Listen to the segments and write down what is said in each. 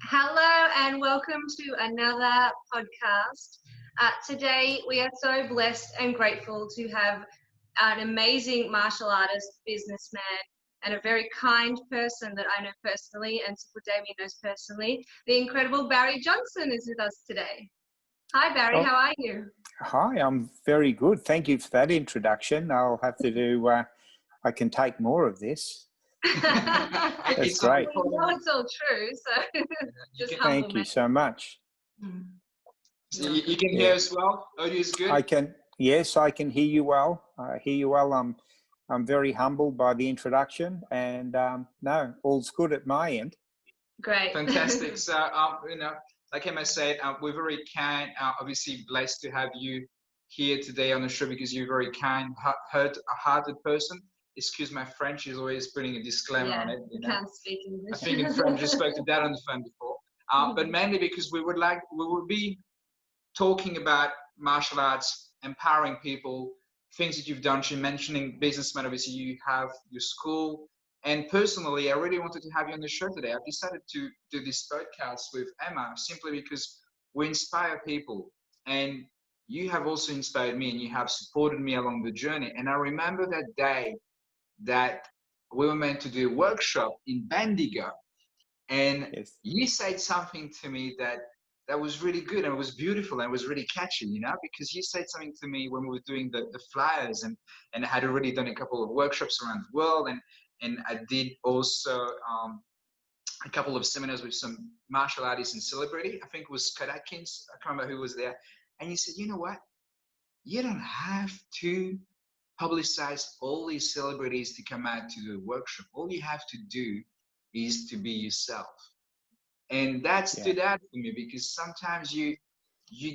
Hello and welcome to another podcast. Today we are so blessed and grateful to have an amazing martial artist, businessman, and a very kind person that I know personally and Super Damien knows personally. The incredible Barry Johnston is with us today. Hi Barry, Oh, how are you? hi, I'm very good. Thank you for that introduction. I'll have to do, I can take more of this. That's great. We know it's all true, so just humble Thank you so much. So you can hear us well? Audio is good? Yes, I can hear you well. I hear you well. I'm very humbled by the introduction and no, all's good at my end. Great. Fantastic. So, like Emma said, we're very kind, obviously blessed to have you here today on the show because you're a very kind, hearted person. Excuse my French, she's always putting a disclaimer on it. Can't speak English. I think in French, I spoke to Dad on the phone before. But mainly because we would be talking about martial arts, empowering people, things that you've done. She's mentioning businessman, obviously you have your school. And personally, I really wanted to have you on the show today. I've decided to do this podcast with Emma simply because we inspire people. And you have also inspired me and you have supported me along the journey. And I remember that day that we were meant to do a workshop in Bendigo. And Yes. you said something to me that was really good and it was beautiful and it was really catchy, because you said something to me when we were doing the flyers and I had already done a couple of workshops around the world and I did also a couple of seminars with some martial artists and celebrity. I think it was Scott Atkins. I can't remember who was there. And you said, you know what? You don't have to publicize all these celebrities to come out to do a workshop. All you have to do is to be yourself. And that stood out for me because sometimes you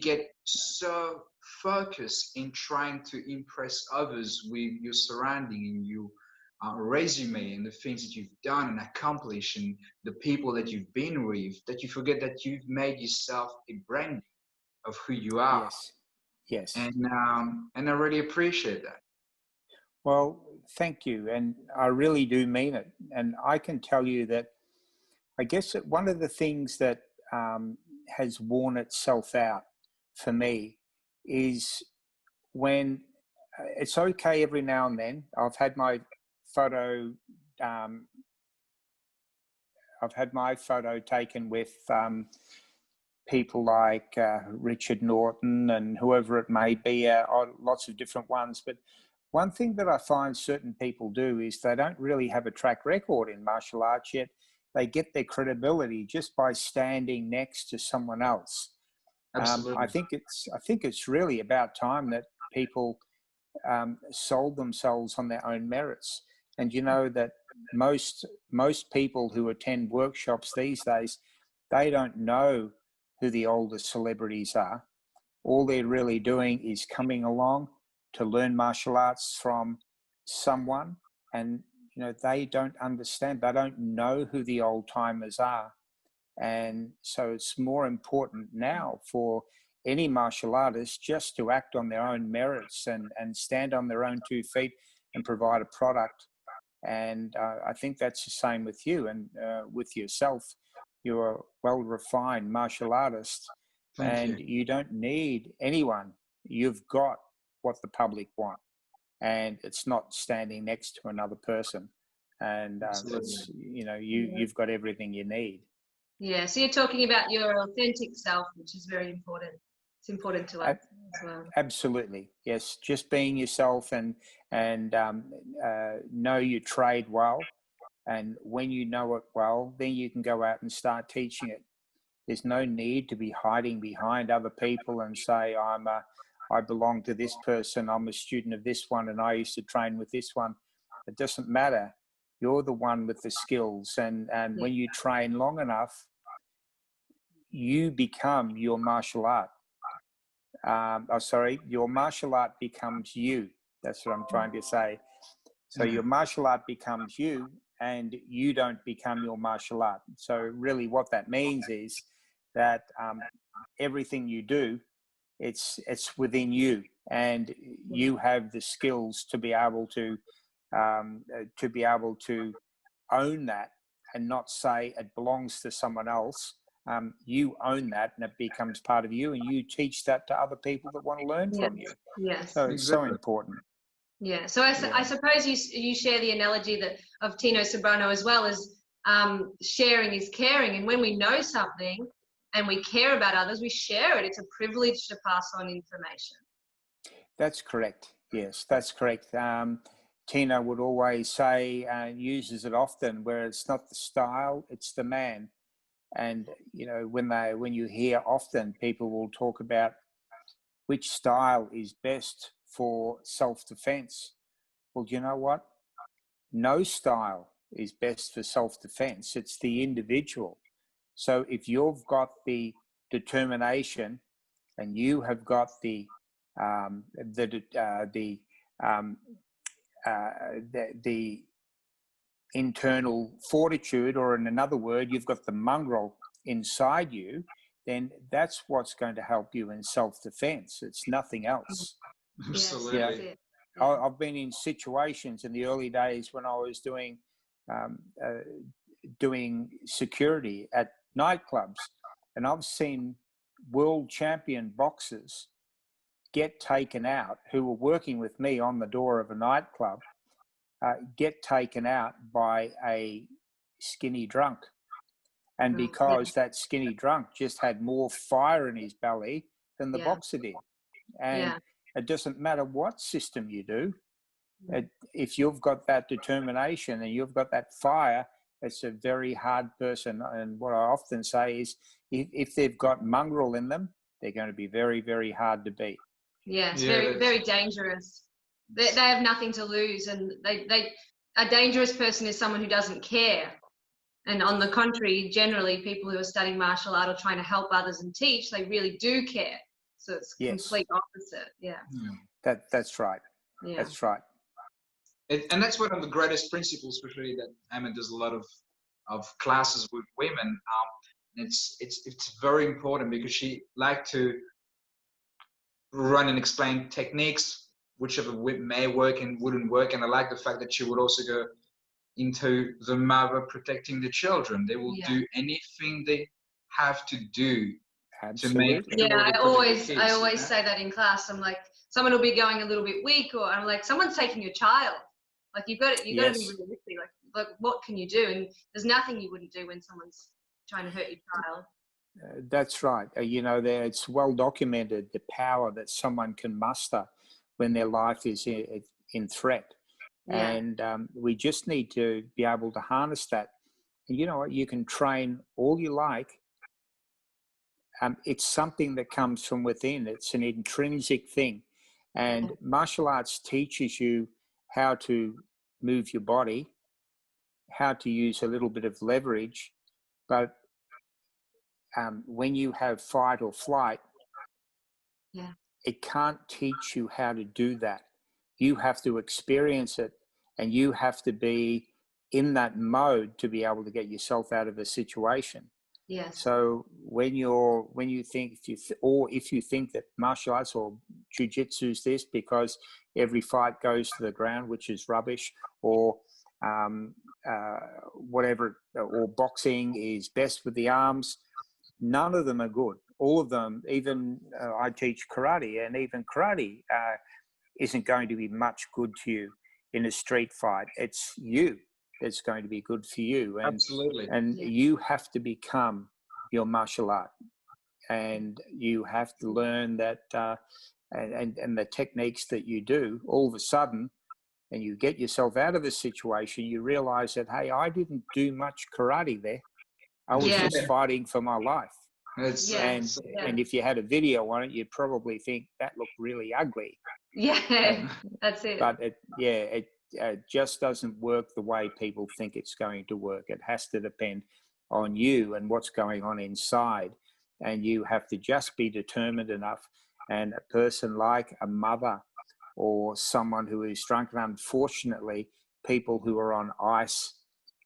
get so focused in trying to impress others with your surrounding and your resume and the things that you've done and accomplished and the people that you've been with that you forget that you've made yourself a brand of who you are. Yes. And I really appreciate that. Well, thank you. And I really do mean it. And I can tell you that I guess that one of the things that has worn itself out for me is when it's okay every now and then. I've had my photo taken with people like Richard Norton and whoever it may be, lots of different ones. But one thing that I find certain people do is they don't really have a track record in martial arts yet. They get their credibility just by standing next to someone else. Absolutely. I think it's really about time that people sold themselves on their own merits. And you know that most people who attend workshops these days, they don't know who the older celebrities are. All they're really doing is coming along to learn martial arts from someone, and they don't understand, they don't know who the old timers are. And so it's more important now for any martial artist just to act on their own merits and stand on their own 2 feet and provide a product. And I think that's the same with you and with yourself. You're a well-refined martial artist. Thank you. You don't need anyone. You've got what the public want. And it's not standing next to another person. And it's, you've got everything you need. Yeah, so you're talking about your authentic self, which is very important. It's important to us as well. Absolutely, yes. Just being yourself and know your trade well. And when you know it well, then you can go out and start teaching it. There's no need to be hiding behind other people and say, I belong to this person, I'm a student of this one, and I used to train with this one. It doesn't matter. You're the one with the skills. And when you train long enough, you become your martial art. Your martial art becomes you. That's what I'm trying to say. So your martial art becomes you, and you don't become your martial art. So really what that means is that everything you do, it's within you, and you have the skills to be able to own that and not say it belongs to someone else, you own that and it becomes part of you, and you teach that to other people that want to learn from you. Yes. So it's so Exactly. important. Yeah. So I suppose you share the analogy that of Tino Sobrano as well, as sharing is caring. And when we know something and we care about others, we share it. It's a privilege to pass on information. That's correct. Yes, that's correct. Tina would always say, uses it often, where it's not the style, it's the man. And, you know, when you hear often, people will talk about which style is best for self-defense. Well, do you know what? No style is best for self-defense. It's the individual. So if you've got the determination and you have got the internal fortitude, or in another word, you've got the mongrel inside you, then that's what's going to help you in self-defense. It's nothing else. Absolutely. Yes, that's it. I've been in situations in the early days when I was doing security at nightclubs, and I've seen world champion boxers get taken out who were working with me on the door of a nightclub, get taken out by a skinny drunk. And because that skinny drunk just had more fire in his belly than the boxer did. And it doesn't matter what system you do. If you've got that determination and you've got that fire, it's a very hard person. And what I often say is, if they've got mongrel in them, they're going to be very, very hard to beat. Yeah, it's very, very dangerous. They have nothing to lose, and a dangerous person is someone who doesn't care. And on the contrary, generally, people who are studying martial art or trying to help others and teach, they really do care. So it's complete opposite. Yeah. That's right. Yeah. That's right. And that's one of the greatest principles, especially that Emma does a lot of classes with women. It's very important because she liked to run and explain techniques, whichever may work and wouldn't work. And I like the fact that she would also go into the mother protecting the children. They will do anything they have to do to make sure I they always protect the kids, say that in class. I'm like, someone will be going a little bit weak, or I'm like, someone's taking your child. Like you've got to be realistic. Like what can you do? And there's nothing you wouldn't do when someone's trying to hurt your child. That's right. You know, it's well documented the power that someone can muster when their life is in threat. Yeah. And we just need to be able to harness that. And you know what? You can train all you like. It's something that comes from within. It's an intrinsic thing. And martial arts teaches you how to move your body, how to use a little bit of leverage. But when you have fight or flight, it can't teach you how to do that. You have to experience it, and you have to be in that mode to be able to get yourself out of a situation. Yes. So if you think that martial arts or jiu-jitsu is this because every fight goes to the ground, which is rubbish, or whatever, or boxing is best with the arms, none of them are good. All of them, even I teach karate, and even karate isn't going to be much good to you in a street fight. It's you that's going to be good for you. And, absolutely. And you have to become your martial art, and you have to learn that and the techniques that you do. All of a sudden, and you get yourself out of a situation, you realize that, hey, I didn't do much karate there. I was just fighting for my life. And if you had a video on it, you'd probably think that looked really ugly. Yeah, that's it. But it just doesn't work the way people think it's going to work. It has to depend on you and what's going on inside. And you have to just be determined enough. And a person like a mother or someone who is drunk, and unfortunately, people who are on ice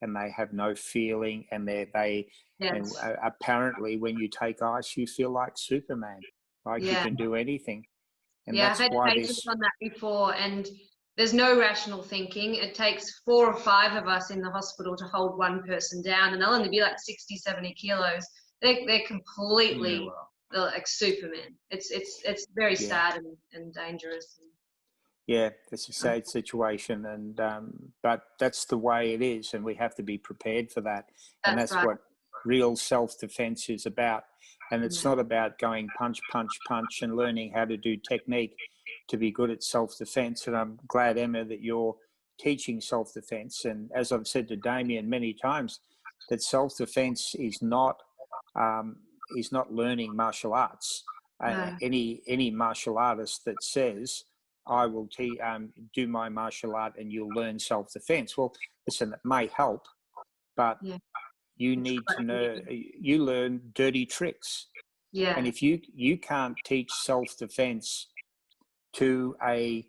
and they have no feeling, and and apparently when you take ice, you feel like Superman, like you can do anything. And that's I've had patients on that before, and there's no rational thinking. It takes 4 or 5 of us in the hospital to hold one person down, and they'll only be like 60, 70 kilos. they're Yeah, completely well, like Superman. It's very Yeah. sad and dangerous. Yeah, it's a sad situation, and but that's the way it is, and we have to be prepared for that. And That's that's right. what real self-defense is about. And it's Yeah. not about going punch, punch, punch, and learning how to do technique to be good at self-defense. And I'm glad, Emma, that you're teaching self-defense. And as I've said to Damien many times, that self-defense um, is not learning martial arts. No. Any martial artist that says, I will do my martial art and you'll learn self-defense. Well, listen, it may help, but Yeah. you It's need quite to know, needed. you learn dirty tricks. Yeah. And if you can't teach self-defense to a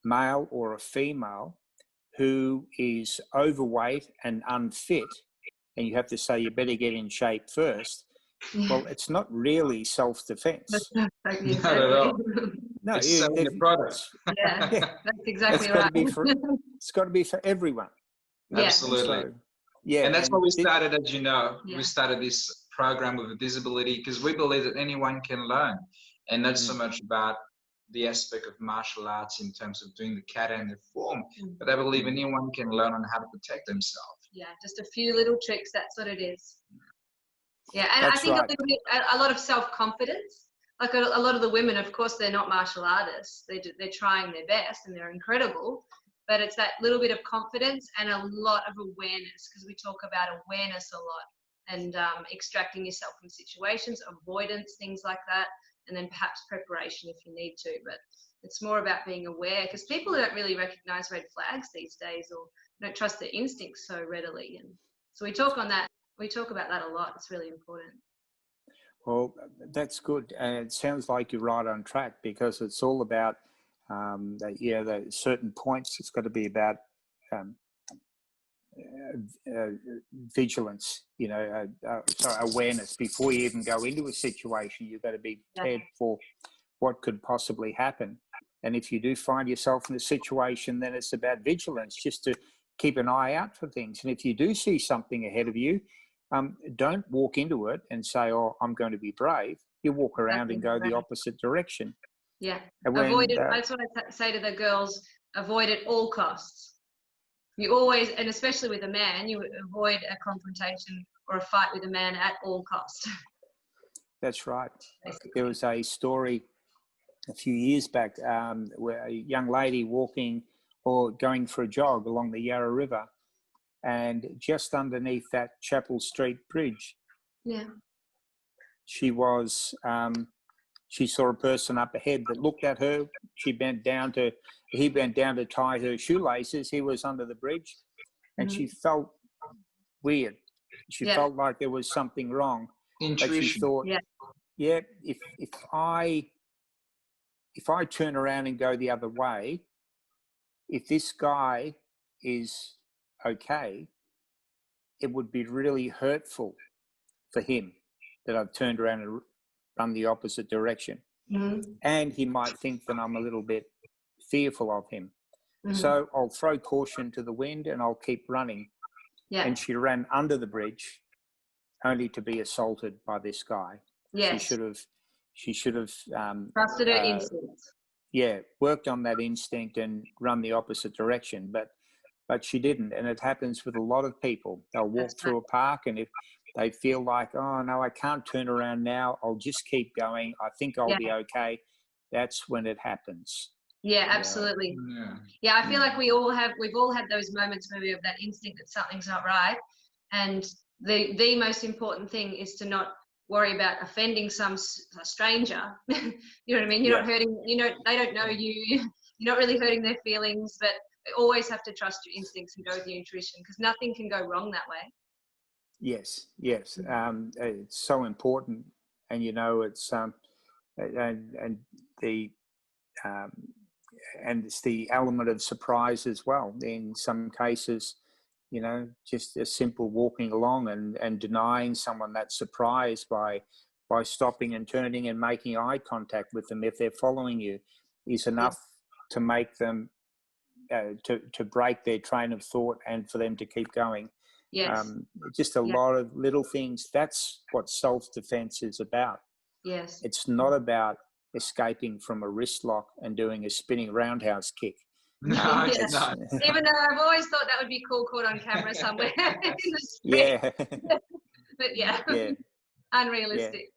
male or a female who is overweight and unfit, and you have to say you better get in shape first, Yeah. well, it's not really self-defense. Like, not at exactly. all. No, It's selling the product. Yeah, yeah, that's it's exactly got to right. be for everyone. Yeah. Absolutely. So, yeah, And that's why we it, started, as you know, Yeah. we started this program with disability because we believe that anyone can learn. And not so much about the aspect of martial arts in terms of doing the kata and the form, but I believe anyone can learn on how to protect themselves. Yeah, just a few little tricks. That's what it is. Yeah, and I that's think right. a lot of self-confidence. Like a lot of the women, of course, they're not martial artists. They're trying their best and they're incredible. But it's that little bit of confidence and a lot of awareness, because we talk about awareness a lot, and extracting yourself from situations, avoidance, things like that, and then perhaps preparation if you need to. But it's more about being aware, because people don't really recognize red flags these days, or don't trust their instincts so readily. And so we talk on that. We talk about that a lot. It's really important. Well, that's good. And it sounds like you're right on track, because it's all about, the certain points. It's got to be about vigilance, awareness. Before you even go into a situation, you've got to be prepared for what could possibly happen. And if you do find yourself in a situation, then it's about vigilance, just to keep an eye out for things. And if you do see something ahead of you, don't walk into it and say, oh, I'm going to be brave. You walk around and go the opposite direction. Yeah. And Avoid it. That's what I say to the girls, avoid at all costs. You always, and especially with a man, you avoid a confrontation or a fight with a man at all costs. That's right. Basically. There was a story a few years back where a young lady walking or going for a jog along the Yarra River, and just underneath that Chapel Street Bridge, Yeah. she was, she saw a person up ahead that looked at her. He bent down to tie her shoelaces. He was under the bridge, and she felt weird. She felt like there was something wrong. Intuition. But she thought, if I turn around and go the other way, if this guy is okay, it would be really hurtful for him that I've turned around and run the opposite direction. And he might think that I'm a little bit fearful of him. So I'll throw caution to the wind and I'll keep running. Yeah. And she ran under the bridge only to be assaulted by this guy. Yes. She should have trusted her instincts. Yeah, worked on that instinct and run the opposite direction, but she didn't. And it happens with a lot of people. They'll walk through a park, and if they feel like, oh no, I can't turn around now, I'll just keep going, I think I'll be okay, that's when it happens. Yeah, absolutely. Yeah, I feel like we've all had those moments where we have that instinct that something's not right, and the most important thing is to not worry about offending a stranger. You know what I mean? You're not hurting, they don't know you. You're not really hurting their feelings, but you always have to trust your instincts and go with your intuition, because nothing can go wrong that way. Yes. It's so important. And, it's, and it's the element of surprise as well. In some cases, just a simple walking along and denying someone that surprise by stopping and turning and making eye contact with them if they're following you is enough to make them to break their train of thought and for them to keep going. Yes. Just a Yeah. lot of little things. That's what self-defense is about. Yes. It's not about escaping from a wrist lock and doing a spinning roundhouse kick. No, it's Yes. not. Even though I've always thought that would be cool, caught on camera somewhere in the street. Yeah. But yeah, Yeah. unrealistic.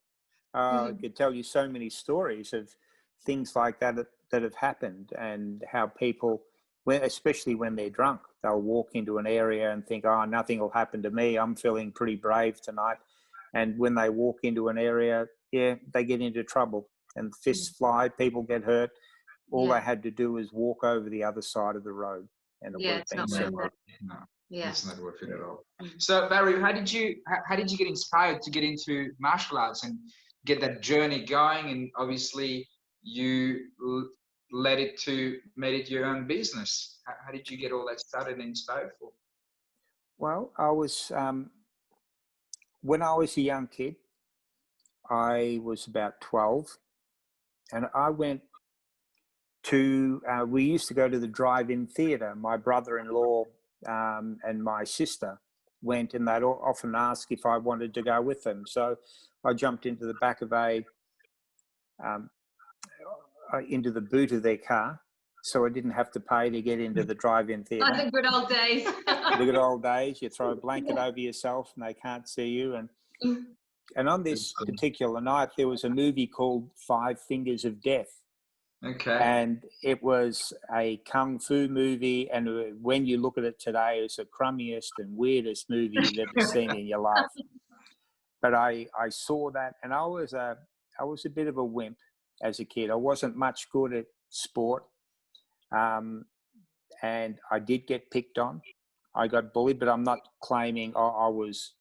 I could tell you so many stories of things like that that have happened, and how people, especially when they're drunk, they'll walk into an area and think, oh, nothing will happen to me. I'm feeling pretty brave tonight. And when they walk into an area, they get into trouble and fists fly, people get hurt. All they had to do was walk over the other side of the road, and it would have it's been not simple. worth it. No, Yeah. it's not worth it at all. So Barry, how did you get inspired to get into martial arts and get that journey going? And obviously you made it your own business. How did you get all that started and inspired for? Well, I was when I was a young kid, I was about 12, and I went to, we used to go to the drive-in theatre. My brother-in-law and my sister went, and they'd often ask if I wanted to go with them. So I jumped into the back of into the boot of their car, so I didn't have to pay to get into the drive-in theatre. Like the good old days. The good old days. You throw a blanket over yourself and they can't see you. And on this particular night, there was a movie called 5 Fingers of Death. Okay. And it was a kung fu movie. And when you look at it today, it's the crummiest and weirdest movie you've ever seen in your life. But I saw that, and I was a bit of a wimp as a kid. I wasn't much good at sport. And I did get picked on. I got bullied, but I'm not claiming I was,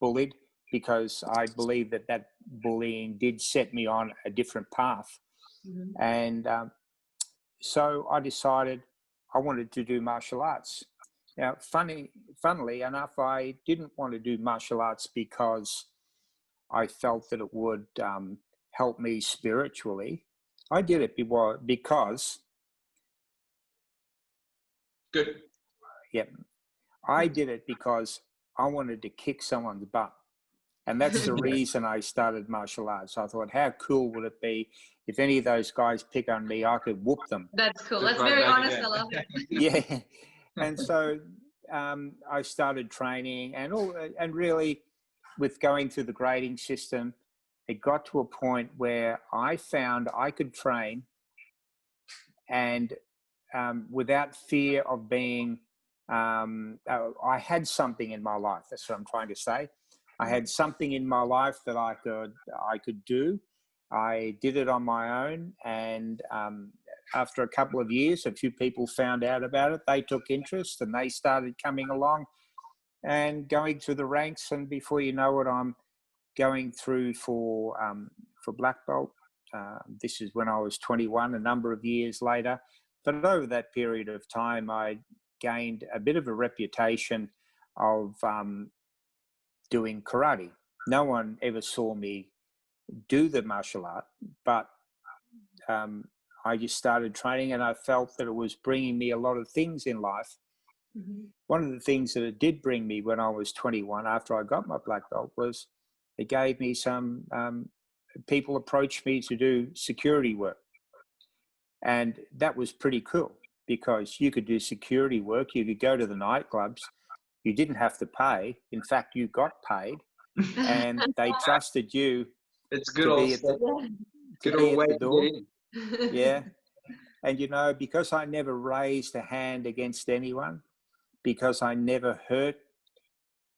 bullied, because I believe that bullying did set me on a different path. And so I decided I wanted to do martial arts. Now, funnily enough, I didn't want to do martial arts because I felt that it would help me spiritually. I did it because... Good. Yep. I did it because I wanted to kick someone's butt. And that's the reason I started martial arts. I thought, how cool would it be if any of those guys pick on me, I could whoop them. That's cool. That's very honest. I love it. Yeah. And so I started training, and really with going through the grading system, it got to a point where I found I could train and without fear of being, I had something in my life. That's what I'm trying to say. I had something in my life that I could do. I did it on my own, and after a couple of years, a few people found out about it. They took interest, and they started coming along and going through the ranks. And before you know it, I'm going through for black belt. This is when I was 21, a number of years later. But over that period of time, I gained a bit of a reputation of doing karate. No one ever saw me do the martial art, but I just started training, and I felt that it was bringing me a lot of things in life. One of the things that it did bring me when I was 21, after I got my black belt, was it gave me some people approached me to do security work. And that was pretty cool, because you could do security work. You could go to the nightclubs. You didn't have to pay. In fact, you got paid, and they trusted you. It's good to old be at the, good old way the door. to get in. Yeah. And, because I never raised a hand against anyone, because I never hurt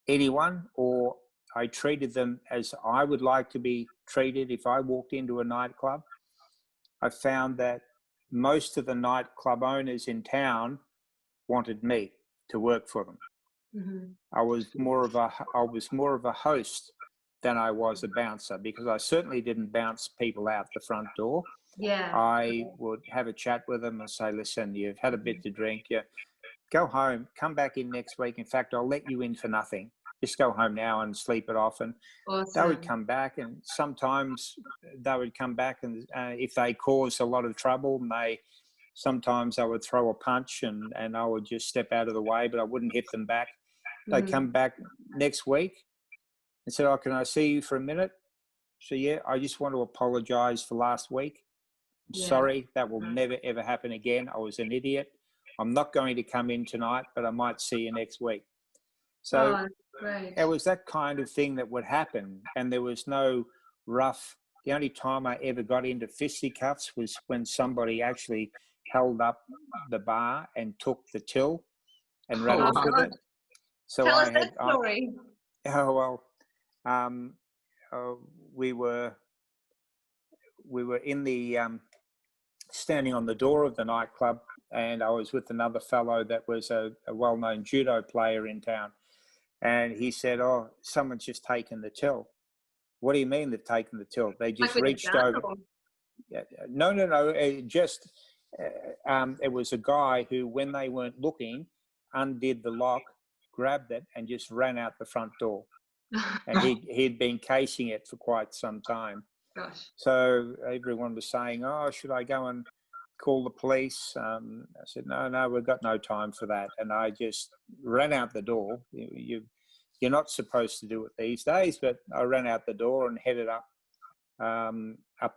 anyone, or I treated them as I would like to be treated if I walked into a nightclub, I found that most of the nightclub owners in town wanted me to work for them. I was more of a host than I was a bouncer, because I certainly didn't bounce people out the front door. Yeah. I would have a chat with them and say, listen, you've had a bit to drink. You go home, come back in next week. In fact, I'll let you in for nothing. Just go home now and sleep it off. And Awesome. they would come back, and sometimes they would come back, and if they caused a lot of trouble, sometimes I would throw a punch, and I would just step out of the way, but I wouldn't hit them back. They come back next week and said, "Oh, can I see you for a minute?" So yeah, I just want to apologise for last week. I'm sorry, that will never ever happen again. I was an idiot. I'm not going to come in tonight, but I might see you next week. So it was that kind of thing that would happen, and there was no rough. The only time I ever got into fisticuffs was when somebody actually held up the bar and took the till and ran off with it. So Tell us that story. We were in the standing on the door of the nightclub, and I was with another fellow that was a well-known judo player in town, and he said, "Oh, someone's just taken the till." "What do you mean they've taken the till?" "They just reached over." No. It was a guy who, when they weren't looking, undid the lock, grabbed it, and just ran out the front door. And he'd been casing it for quite some time. Gosh. So everyone was saying, "Oh, should I go and call the police?" I said, no, we've got no time for that. And I just ran out the door. You're not supposed to do it these days, but I ran out the door and headed up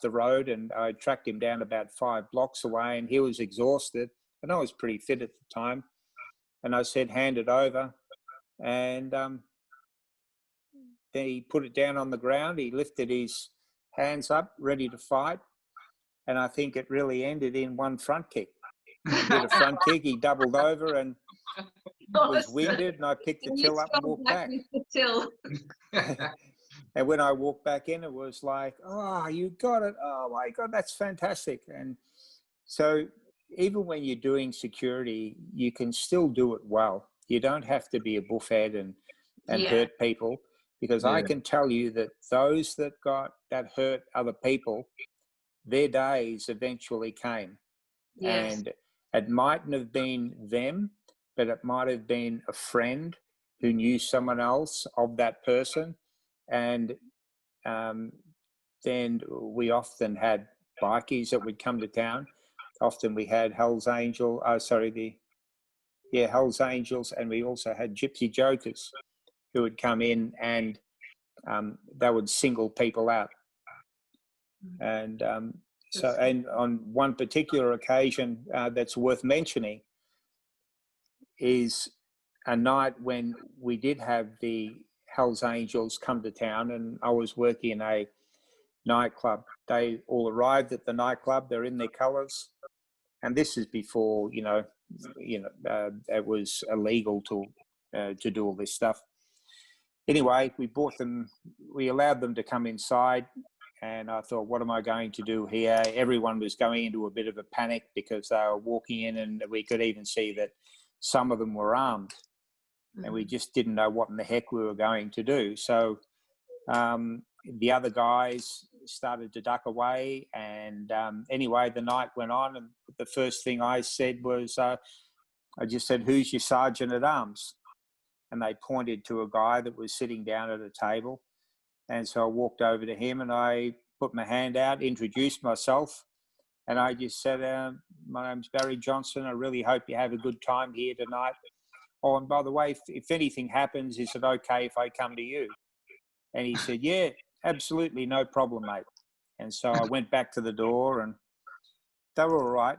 the road, and I tracked him down about 5 blocks away, and he was exhausted, and I was pretty fit at the time. And I said, "Hand it over." And then he put it down on the ground. He lifted his hands up, ready to fight. And I think it really ended in one front kick. He did a front kick, he doubled over and was winded, and I picked the till up and walked back. And when I walked back in, it was like, "Oh, you got it. Oh my God, that's fantastic." And so even when you're doing security, you can still do it well. You don't have to be a buffhead and hurt people, because I can tell you that those that hurt other people, their days eventually came. And it mightn't have been them, but it might have been a friend who knew someone else of that person. And then we often had bikies that would come to town. Often we had Hell's Angels, and we also had Gypsy Jokers who would come in, and they would single people out. And and on one particular occasion that's worth mentioning is a night when we did have the Hells Angels come to town, and I was working in a nightclub. They all arrived at the nightclub. They're in their colours, and this is before it was illegal to do all this stuff. Anyway, we allowed them to come inside, and I thought, what am I going to do here? Everyone was going into a bit of a panic because they were walking in, and we could even see that some of them were armed, and we just didn't know what in the heck we were going to do. So the other guys started to duck away, and anyway, the night went on, and the first thing I said was, I just said, "Who's your sergeant at arms?" And they pointed to a guy that was sitting down at a table. And so I walked over to him, and I put my hand out, introduced myself, and I just said, "My name's Barry Johnston. I really hope you have a good time here tonight. Oh, and by the way, if anything happens, is it okay if I come to you?" And he said, "Yeah, absolutely, no problem, mate." And so I went back to the door, and they were all right.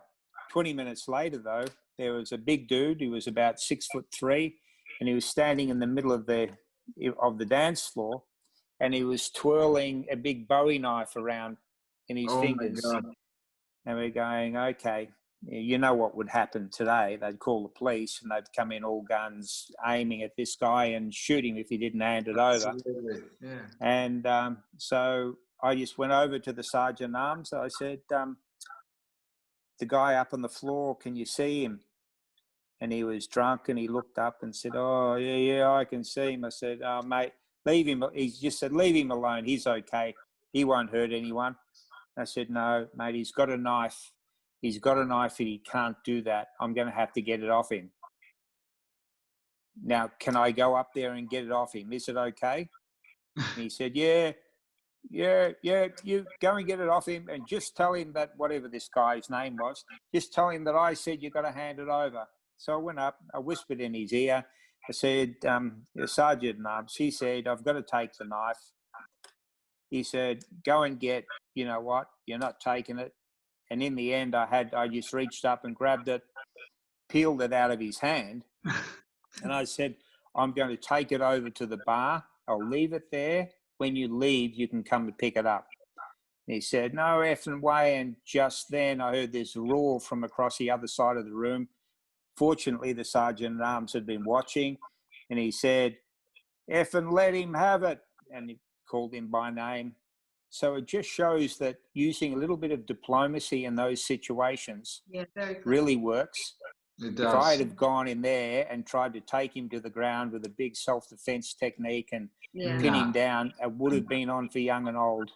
20 minutes later, though, there was a big dude who was about 6'3", and he was standing in the middle of the dance floor, and he was twirling a big Bowie knife around in his fingers. My God. And we're going, okay, you know what would happen today? They'd call the police, and they'd come in all guns, aiming at this guy and shoot him if he didn't hand it over. Yeah. And so I just went over to the sergeant at arms. I said, "The guy up on the floor, can you see him?" And he was drunk, and he looked up and said, "Oh, yeah, I can see him." I said, "Oh, mate, leave him." He just said, "Leave him alone. He's okay. He won't hurt anyone." I said, "No, mate, he's got a knife. He's got a knife, and he can't do that. I'm going to have to get it off him. Now, can I go up there and get it off him? Is it okay?" And he said, yeah, you go and get it off him, and just tell him that," whatever this guy's name was, "just tell him that I said you got to hand it over." So I went up, I whispered in his ear, I said, the sergeant at arms, he said, I've got to take the knife. He said, go and get, you know what, you're not taking it. And in the end, I just reached up and grabbed it, peeled it out of his hand. And I said, I'm going to take it over to the bar. I'll leave it there. When you leave, you can come and pick it up. And he said, no effing way. And just then I heard this roar from across the other side of the room. Fortunately, the sergeant at arms had been watching, and he said, effing let him have it. And he called him by name. So it just shows that using a little bit of diplomacy in those situations really works. It does. If I had gone in there and tried to take him to the ground with a big self-defense technique and pin him down, it would have been on for young and old.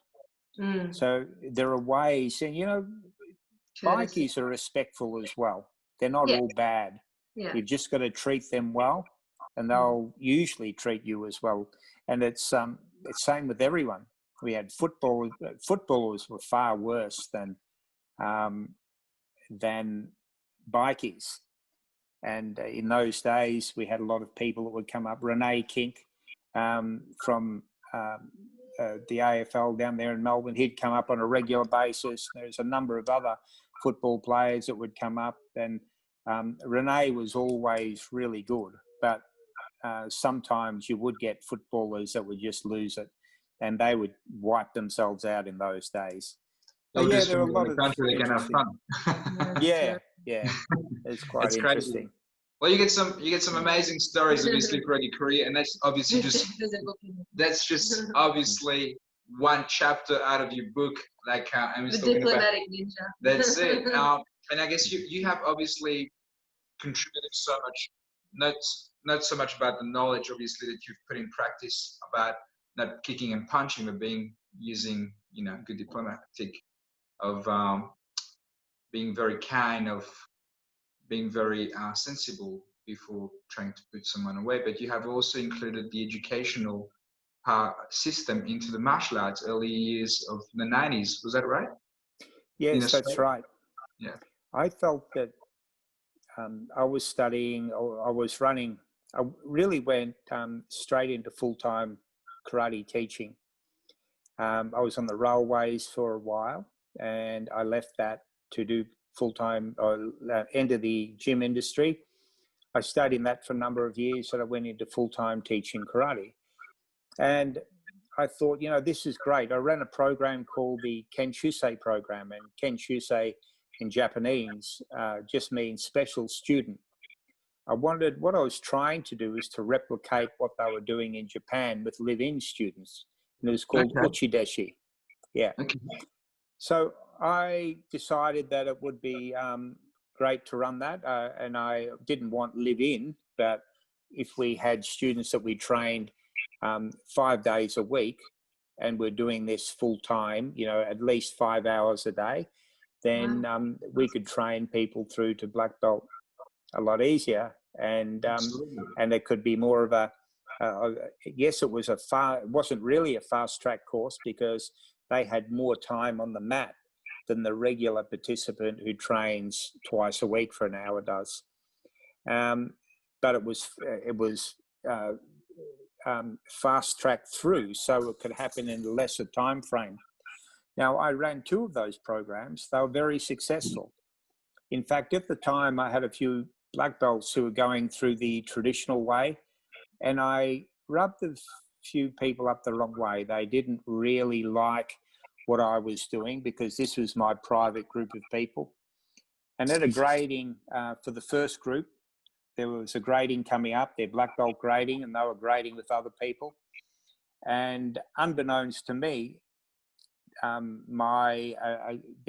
So there are ways, and you know, bikies are respectful as well. They're not all bad. You've just got to treat them well, and they'll usually treat you as well. And it's same with everyone. We had footballers. Footballers were far worse than bikies. And in those days, we had a lot of people that would come up. Renee Kink from the AFL down there in Melbourne, he'd come up on a regular basis. There's a number of other football players that would come up. And Renee was always really good. But sometimes you would get footballers that would just lose it. And they would wipe themselves out in those days. But yeah, there are a lot of country they can have fun. yeah, it's quite it's interesting. Crazy. Well, you get some amazing stories, obviously, throughout your career, and that's obviously just obviously one chapter out of your book. Like I was the talking diplomatic about. ninja. That's it. And I guess you have obviously contributed so much, not so much about the knowledge, obviously, that you've put in practice about not kicking and punching, but using good diplomatic, of being very kind, of being very sensible before trying to put someone away. But you have also included the educational system into the martial arts early years of the 90s. Was that right? Yes, that's right. Yeah. I felt that I was studying, or I was running, I really went straight into full-time karate teaching. I was on the railways for a while, and I left that to do full-time, or enter the gym industry. I stayed in that for a number of years, and I went into full-time teaching karate. And I thought, this is great. I ran a program called the Kenshusei program, and Kenshusei in Japanese just means special student. What I was trying to do is to replicate what they were doing in Japan with live-in students. And it was called Uchideshi. Yeah. Okay. So I decided that it would be great to run that. And I didn't want live-in, but if we had students that we trained 5 days a week and we're doing this full-time, at least 5 hours a day, then we could train people through to black belt a lot easier, and it could be more of a yes, it wasn't really a fast track course because they had more time on the mat than the regular participant who trains twice a week for an hour does. But it was fast tracked through, so it could happen in a lesser time frame. Now, I ran 2 of those programs. They were very successful. In fact, at the time, I had a few black belts who were going through the traditional way, and I rubbed a few people up the wrong way. They didn't really like what I was doing because this was my private group of people. And at a grading for the first group, there was a grading coming up, their black belt grading, and they were grading with other people. And unbeknownst to me, they're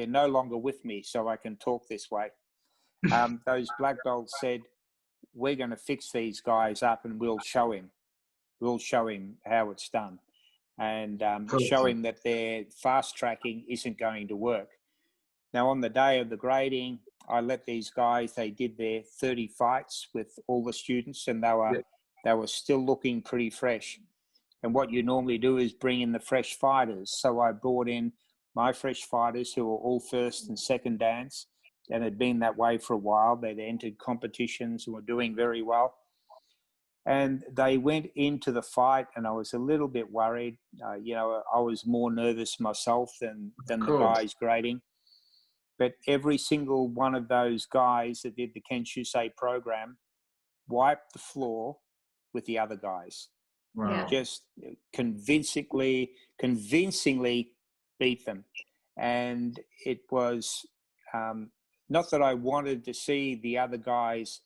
no longer with me, so I can talk this way. Those black belts said, we're going to fix these guys up and we'll show him how it's done, and show him that their fast tracking isn't going to work. Now, on the day of the grading, I let these guys, they did their 30 fights with all the students, and they were still looking pretty fresh. And what you normally do is bring in the fresh fighters. So I brought in my fresh fighters who were all first and second dance, and had been that way for a while. They'd entered competitions and were doing very well. And they went into the fight, and I was a little bit worried. You know, I was more nervous myself than the guys grading. But every single one of those guys that did the Kenshusei program wiped the floor with the other guys. Wow. Just convincingly beat them. And it was not that I wanted to see the other guys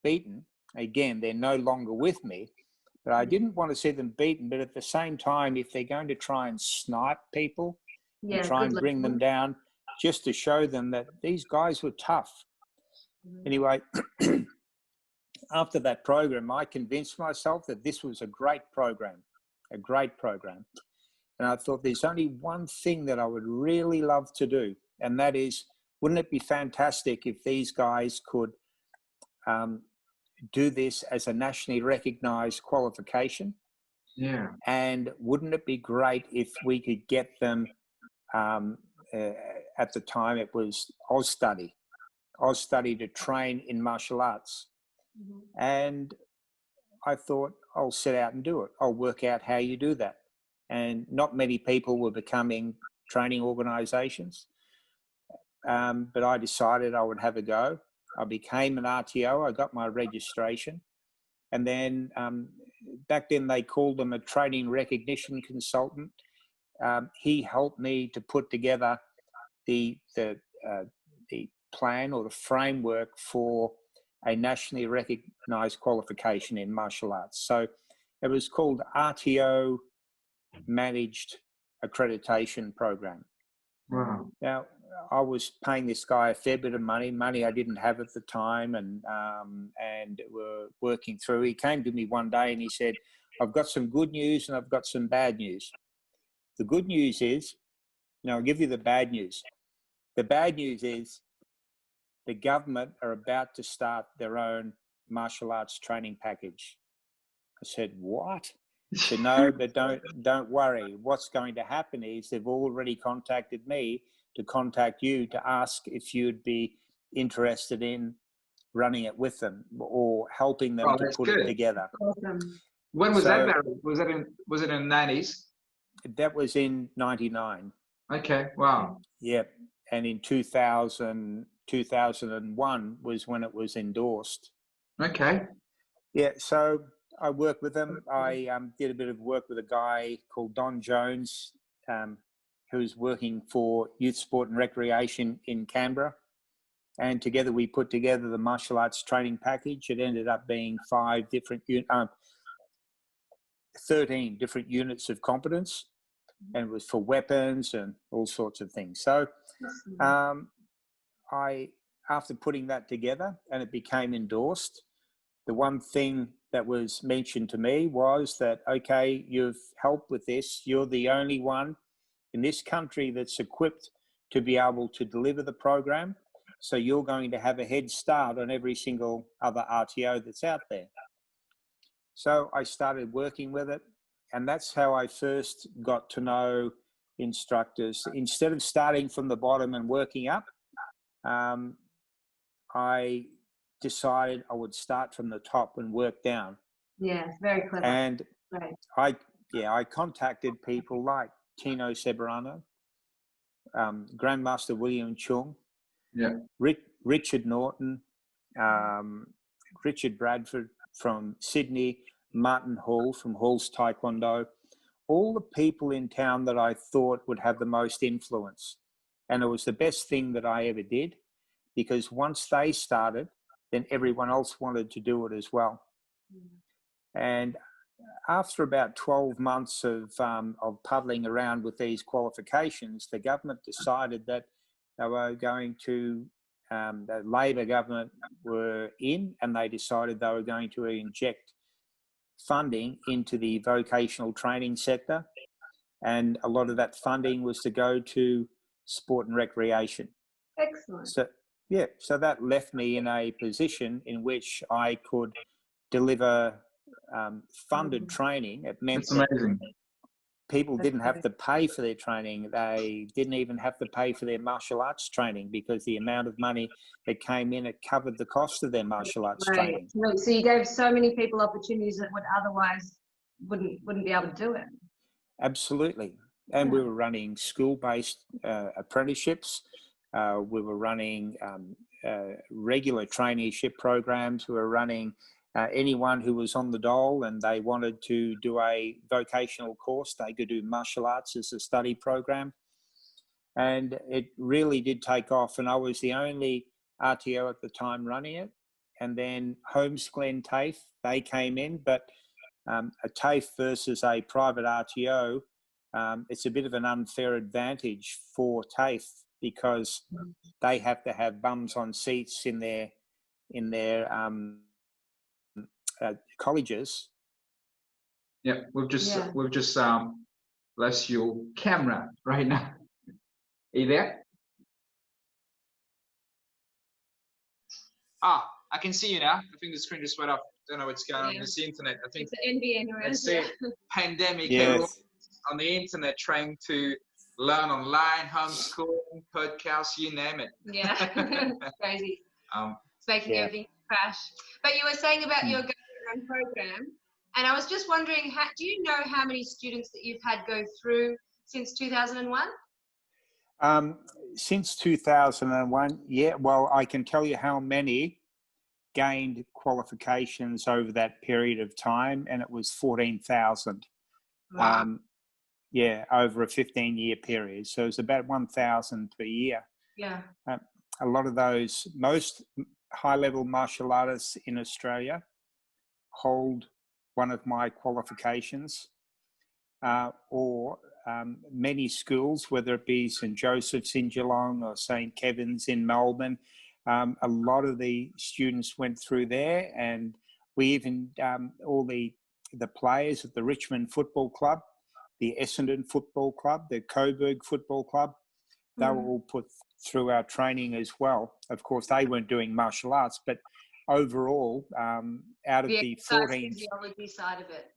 beaten. Again, they're no longer with me, but I didn't want to see them beaten. But at the same time, if they're going to try and snipe people and try and bring them down, just to show them that these guys were tough. Anyway, after that program, I convinced myself that this was a great program. And I thought there's only one thing that I would really love to do, and that is, wouldn't it be fantastic if these guys could do this as a nationally recognized qualification? Yeah. And wouldn't it be great if we could get them, at the time it was Austudy to train in martial arts. And I thought, I'll set out and do it. I'll work out how you do that. And not many people were becoming training organizations. But I decided I would have a go. I became an RTO. I got my registration. And then back then they called them a training recognition consultant. He helped me to put together the plan or the framework for a nationally recognized qualification in martial arts. So it was called RTO Managed Accreditation Program. Wow. Now, I was paying this guy a fair bit of money I didn't have at the time, and were working through. He came to me one day and he said, I've got some good news and I've got some bad news. The good news is, I'll give you the bad news. The bad news is the government are about to start their own martial arts training package. I said, what? He said, no, but don't worry. What's going to happen is they've already contacted me to contact you to ask if you'd be interested in running it with them or helping them to put it together. Awesome. When was that, Barry? Was it in the 90s? That was in 99. Okay, wow. Yep. And in 2001 was when it was endorsed. Okay. Yeah, so I worked with them. I did a bit of work with a guy called Don Jones, who was working for Youth Sport and Recreation in Canberra. And together we put together the martial arts training package. It ended up being 13 different units of competence, and it was for weapons and all sorts of things. So after putting that together and it became endorsed, the one thing that was mentioned to me was that, okay, you've helped with this. You're the only one in this country that's equipped to be able to deliver the program. So you're going to have a head start on every single other RTO that's out there. So I started working with it, and that's how I first got to know instructors. Instead of starting from the bottom and working up, I decided I would start from the top and work down. Yeah, very clever. And right. I contacted people like Tino Seberano, Grandmaster William Chung, Richard Norton, Richard Bradford from Sydney, Martin Hall from Hall's Taekwondo, all the people in town that I thought would have the most influence. And it was the best thing that I ever did, because once they started, then everyone else wanted to do it as well. And after about 12 months of puddling around with these qualifications, the government decided that they were going to, the Labor government were in, and they decided they were going to inject funding into the vocational training sector. And a lot of that funding was to go to sport and recreation. Excellent. So that left me in a position in which I could deliver funded training. It meant That's amazing. people didn't have to pay for their training. They didn't even have to pay for their martial arts training because the amount of money that came in, it covered the cost of their martial arts training. Right. So you gave so many people opportunities that would otherwise wouldn't be able to do it. Absolutely. And we were running school-based apprenticeships. We were running regular traineeship programs. We were running anyone who was on the dole and they wanted to do a vocational course, they could do martial arts as a study program. And it really did take off. And I was the only RTO at the time running it. And then Holmes Glen TAFE, they came in, but a TAFE versus a private RTO, it's a bit of an unfair advantage for TAFE because they have to have bums on seats in their colleges. Yeah, we've just lost your camera right now. Are you there? Ah, I can see you now. I think the screen just went off. Don't know what's going on. It's the internet. I think it's the NBN. That's it. Pandemic. Yes. Everyone on the internet trying to learn online, homeschooling, podcasts, you name it. Yeah, crazy. It's making Yeah. everything crash. But you were saying about your Go Run program, and I was just wondering, do you know how many students that you've had go through since 2001? Since 2001, yeah. Well, I can tell you how many gained qualifications over that period of time, and it was 14,000. Wow. Yeah, over a 15-year period. So it's about 1,000 per year. Yeah. A lot of those, most high-level martial artists in Australia hold one of my qualifications, or many schools, whether it be St. Joseph's in Geelong or St. Kevin's in Melbourne. A lot of the students went through there, and we even, all the players at the Richmond Football Club, the Essendon Football Club, the Coburg Football Club, they were all put through our training as well. Of course, they weren't doing martial arts, but overall, out of the 14... physiology side of it.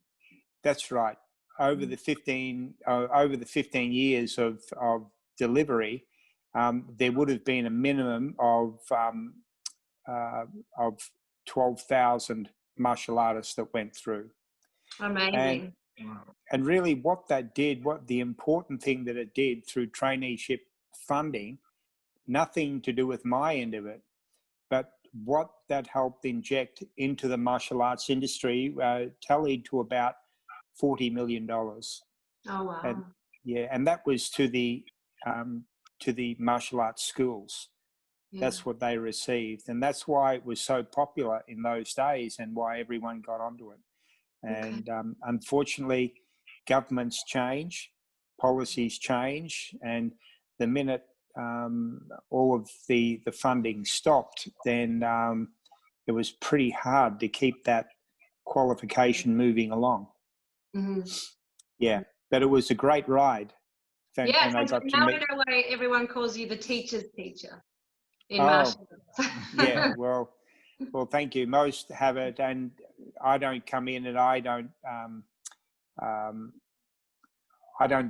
That's right. Over the 15 years of delivery, there would have been a minimum of 12,000 martial artists that went through. Amazing. And really what that did, what the important thing that it did through traineeship funding, nothing to do with my end of it, but what that helped inject into the martial arts industry tallied to about $40 million. Oh, wow. And that was to the martial arts schools. Yeah. That's what they received. And that's why it was so popular in those days and why everyone got onto it. And unfortunately, governments change, policies change, and the minute all of the funding stopped, then it was pretty hard to keep that qualification moving along. Mm-hmm. Yeah, but it was a great ride. And I got now I know why everyone calls you the teacher's teacher in martial arts. Yeah, well, thank you. Most have it, and I don't come in and I don't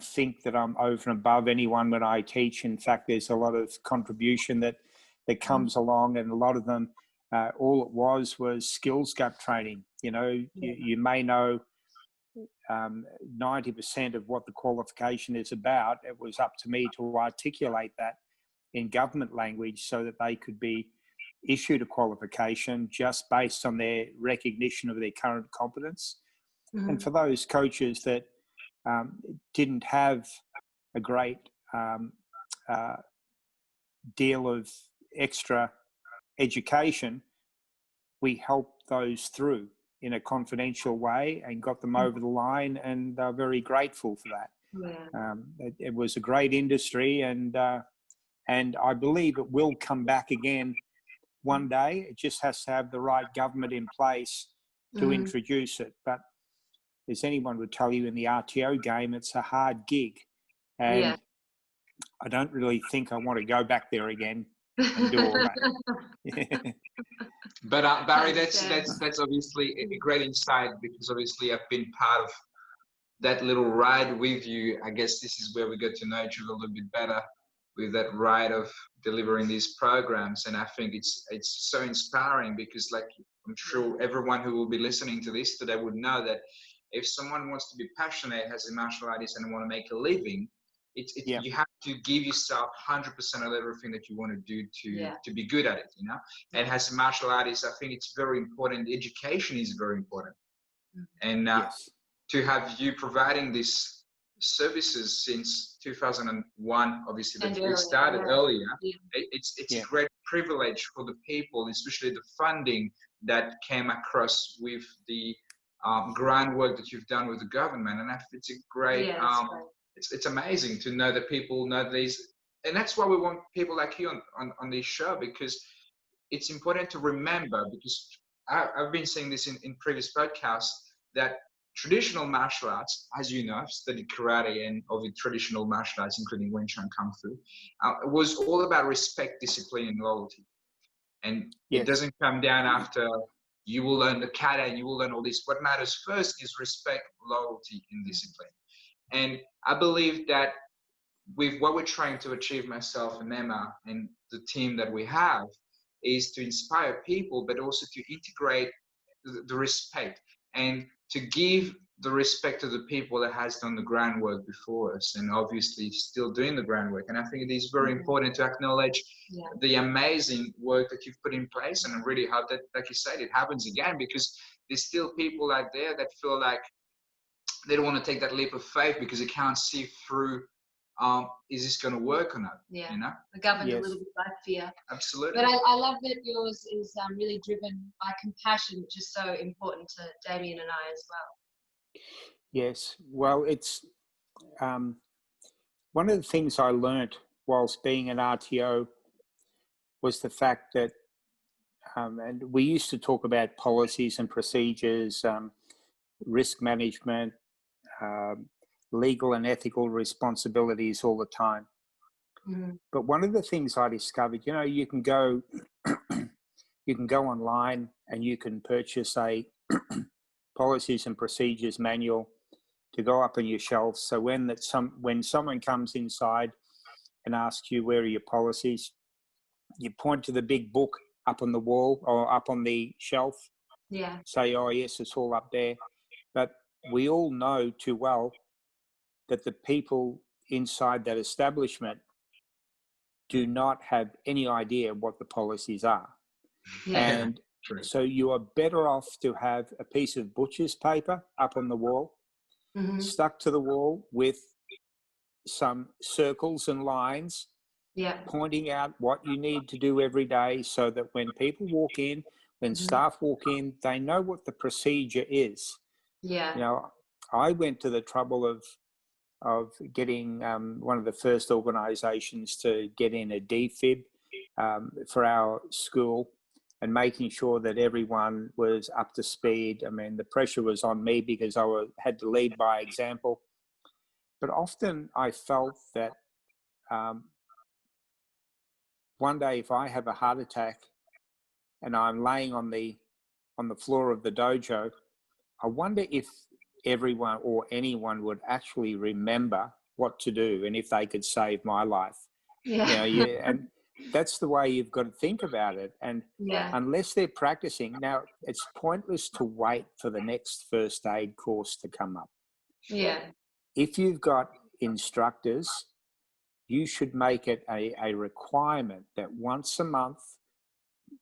think that I'm over and above anyone when I teach. In fact, there's a lot of contribution that comes along, and a lot of them, all it was skills gap training. You know, you may know 90% of what the qualification is about. It was up to me to articulate that in government language so that they could be issued a qualification just based on their recognition of their current competence. Mm-hmm. And for those coaches that didn't have a great deal of extra education, we helped those through in a confidential way and got them over the line, and they're very grateful for that. Yeah. It was a great industry, and I believe it will come back again one day. It just has to have the right government in place to introduce it. But as anyone would tell you in the RTO game, it's a hard gig, and I don't really think I want to go back there again and do all that. But Barry, that's obviously a great insight, because obviously I've been part of that little ride with you, I guess this is where we get to know each other a little bit better with that ride of delivering these programs. And I think it's so inspiring because, like, I'm sure everyone who will be listening to this today would know that if someone wants to be passionate as a martial artist and want to make a living, you have to give yourself 100% of everything that you want to do to be good at it, you know. And as a martial artist, I think it's very important. Education is very important, and to have you providing these services since 2001, obviously that we started earlier, it's a great privilege for the people, especially the funding that came across with the groundwork that you've done with the government. And I think it's a great, it's amazing to know that people know these, and that's why we want people like you on this show, because it's important to remember, because I've been saying this in previous podcasts, that traditional martial arts, as you know, I've studied karate and all the traditional martial arts, including Wing Chun Kung Fu, was all about respect, discipline, and loyalty. And it doesn't come down after you will learn the kata and you will learn all this. What matters first is respect, loyalty, and discipline. And I believe that with what we're trying to achieve, myself and Emma and the team that we have, is to inspire people, but also to integrate the respect and to give the respect to the people that has done the groundwork before us, and obviously still doing the groundwork. And I think it is very important to acknowledge the amazing work that you've put in place. And I really hope that, like you said, it happens again, because there's still people out there that feel like they don't want to take that leap of faith because they can't see through, is this going to work or not? You know? We're governed a little bit by fear. Absolutely. But I love that yours is really driven by compassion, which is so important to Damien and I as well. Yes. Well, it's one of the things I learnt whilst being an RTO was the fact that, and we used to talk about policies and procedures, risk management, legal and ethical responsibilities all the time. But one of the things I discovered, you know, you can go online and you can purchase a policies and procedures manual to go up on your shelf. So when someone comes inside and asks you, where are your policies, you point to the big book up on the wall or up on the shelf. Say, oh yes, it's all up there. But we all know too well that the people inside that establishment do not have any idea what the policies are. And so you are better off to have a piece of butcher's paper up on the wall, stuck to the wall with some circles and lines, pointing out what you need to do every day, so that when people walk in, when staff walk in, they know what the procedure is. You know, I went to the trouble of getting one of the first organisations to get in a DFib for our school, and making sure that everyone was up to speed. I mean, the pressure was on me because I had to lead by example. But often I felt that one day if I have a heart attack and I'm laying on the floor of the dojo, I wonder if everyone or anyone would actually remember what to do and if they could save my life. You know, and that's the way you've got to think about it. And unless they're practicing, now it's pointless to wait for the next first aid course to come up. If you've got instructors, you should make it a requirement that once a month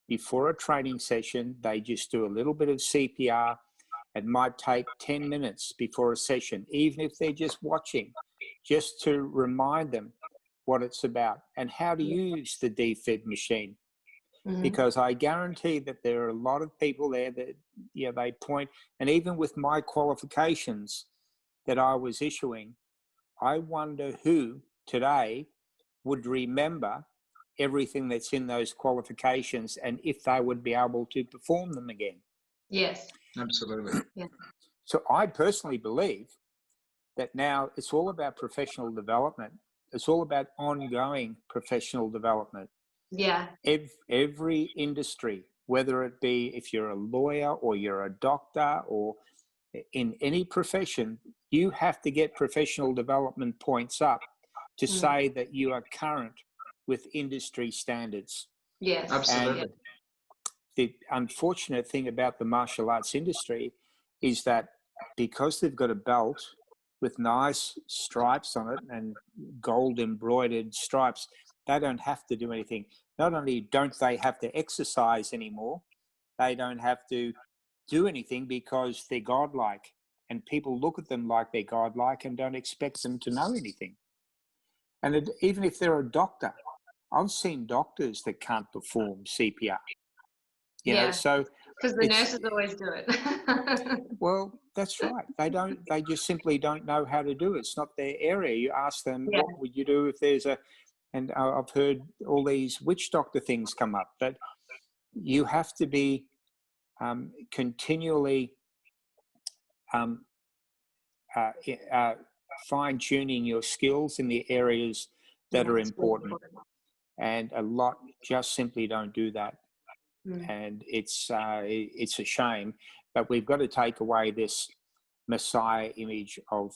before a training session, they just do a little bit of CPR. It might take 10 minutes before a session, even if they're just watching, just to remind them what it's about and how to use the DFib machine. Because I guarantee that there are a lot of people there that, they point, and even with my qualifications that I was issuing, I wonder who today would remember everything that's in those qualifications and if they would be able to perform them again. Yes. Absolutely. So I personally believe that now it's all about professional development. It's all about ongoing professional development. Every industry, whether it be if you're a lawyer or you're a doctor or in any profession, you have to get professional development points up to say that you are current with industry standards. Yes. Absolutely. And the unfortunate thing about the martial arts industry is that because they've got a belt with nice stripes on it and gold embroidered stripes, they don't have to do anything. Not only don't they have to exercise anymore, they don't have to do anything because they're godlike. And people look at them like they're godlike and don't expect them to know anything. And even if they're a doctor, I've seen doctors that can't perform CPR. You know, so because the nurses always do it. Well, that's right. They just simply don't know how to do it. It's not their area. You ask them, what would you do if there's and I've heard all these witch doctor things come up, but you have to be continually fine-tuning your skills in the areas that are important. And a lot just simply don't do that. And it's a shame, but we've got to take away this messiah image of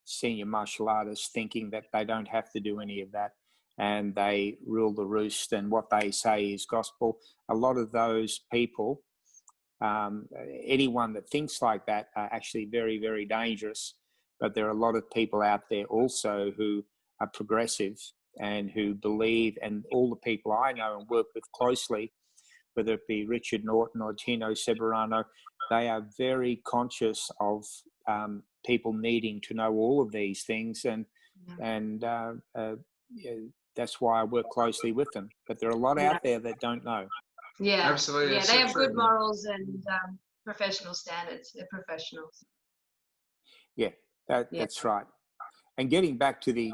senior martial artists thinking that they don't have to do any of that and they rule the roost and what they say is gospel. A lot of those people, anyone that thinks like that, are actually very, very dangerous. But there are a lot of people out there also who are progressive and who believe, and all the people I know and work with closely, whether it be Richard Norton or Tino Severano, they are very conscious of people needing to know all of these things, and that's why I work closely with them. But there are a lot out there that don't know. Yeah, absolutely. Yeah, they have good morals and professional standards. They're professionals. Yeah, that's right. And getting back to the